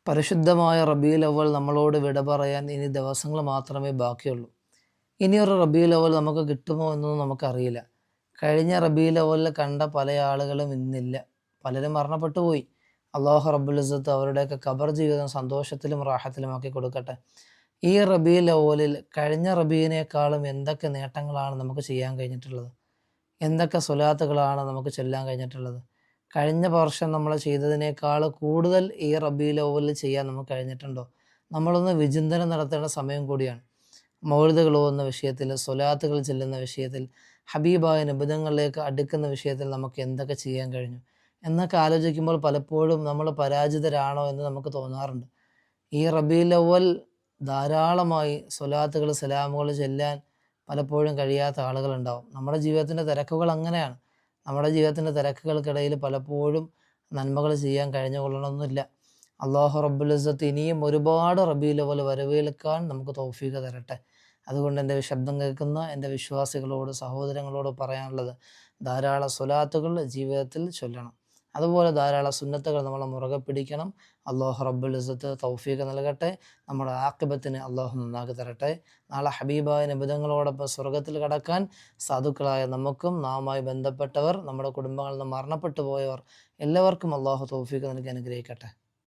പരിശുദ്ധമായ റബീഉൽ അവ്വൽ നമ്മളോട് വിട പറയാൻ ഇനി ദിവസങ്ങൾ മാത്രമേ ബാക്കിയുള്ളൂ. ഇനിയൊരു റബീഉൽ അവ്വൽ നമുക്ക് കിട്ടുമോ എന്നൊന്നും നമുക്കറിയില്ല. കഴിഞ്ഞ റബീഉൽ അവ്വലിൽ കണ്ട പല ആളുകളും ഇന്നില്ല. പലരും മരണപ്പെട്ടു പോയി. അല്ലാഹു റബ്ബുൽ ഇസ്സത്ത് അവരുടെയൊക്കെ ഖബർ ജീവിതം സന്തോഷത്തിലും റാഹത്തിലുമാക്കി കൊടുക്കട്ടെ. ഈ റബീഉൽ അവ്വലിൽ കഴിഞ്ഞ റബീഇനേക്കാളും എന്തൊക്കെ നേട്ടങ്ങളാണ് നമുക്ക് ചെയ്യാൻ കഴിഞ്ഞിട്ടുള്ളത്, എന്തൊക്കെ സ്വലാത്തുകളാണ് നമുക്ക് ചൊല്ലാൻ കഴിഞ്ഞിട്ടുള്ളത്. കഴിഞ്ഞ വർഷം നമ്മൾ ചെയ്തതിനേക്കാൾ കൂടുതൽ ഈ റബീഉൽ അവ്വലിൽ ചെയ്യാൻ നമുക്ക് കഴിഞ്ഞിട്ടുണ്ടോ? നമ്മളൊന്ന് വിചിന്തനം നടത്തേണ്ട സമയം കൂടിയാണ്. മൗലിദുകൾ ഓതുന്ന വിഷയത്തിൽ, സ്വലാത്തുകൾ ചെല്ലുന്ന വിഷയത്തിൽ, ഹബീബായ നിബിധങ്ങളിലേക്ക് അടുക്കുന്ന വിഷയത്തിൽ നമുക്ക് എന്തൊക്കെ ചെയ്യാൻ കഴിഞ്ഞു എന്നൊക്കെ ആലോചിക്കുമ്പോൾ പലപ്പോഴും നമ്മൾ പരാജിതരാണോ എന്ന് നമുക്ക് തോന്നാറുണ്ട്. ഈ റബീഉൽ അവ്വൽ ധാരാളമായി സ്വലാത്തുകൾ, സലാമുകൾ ചെല്ലാൻ പലപ്പോഴും കഴിയാത്ത ആളുകളുണ്ടാവും. നമ്മുടെ ജീവിതത്തിൻ്റെ തിരക്കുകൾ അങ്ങനെയാണ്. നമ്മുടെ ജീവിതത്തിൻ്റെ തിരക്കുകൾക്കിടയിൽ പലപ്പോഴും നന്മകൾ ചെയ്യാൻ കഴിഞ്ഞുകൊള്ളണമെന്നില്ല. അല്ലാഹു റബ്ബുൽ ഇസ്സത്ത് ഇനിയും ഒരുപാട് റബീഉൽ അവ്വൽ വരവേൽക്കാൻ നമുക്ക് തൗഫീഖ് തരട്ടെ. അതുകൊണ്ട് എൻ്റെ ശബ്ദം കേൾക്കുന്ന എൻ്റെ വിശ്വാസികളോട്, സഹോദരങ്ങളോട് പറയാനുള്ളത്, ധാരാളം സ്വലാത്തുകൾ ജീവിതത്തിൽ ചൊല്ലണം. അതുപോലെ ധാരാളം സുന്നത്തുകൾ നമ്മൾ മുറുകെ പിടിക്കണം. അല്ലാഹു റബ്ബുൽ ഇസ്സത്ത് തൗഫീഖ് നൽകട്ടെ. നമ്മുടെ ആഖിബത്തിന് അല്ലാഹു നന്നാക്കി തരട്ടെ. നാളെ ഹബീബായ നിബിധങ്ങളോടൊപ്പം സ്വർഗത്തിൽ കടക്കാൻ സാധുക്കളായ നമുക്കും നാമുമായി ബന്ധപ്പെട്ടവർ, നമ്മുടെ കുടുംബങ്ങളിൽ നിന്ന് മരണപ്പെട്ടു പോയവർ എല്ലാവർക്കും അല്ലാഹു തൗഫീഖ് നൽകി അനുഗ്രഹിക്കട്ടെ.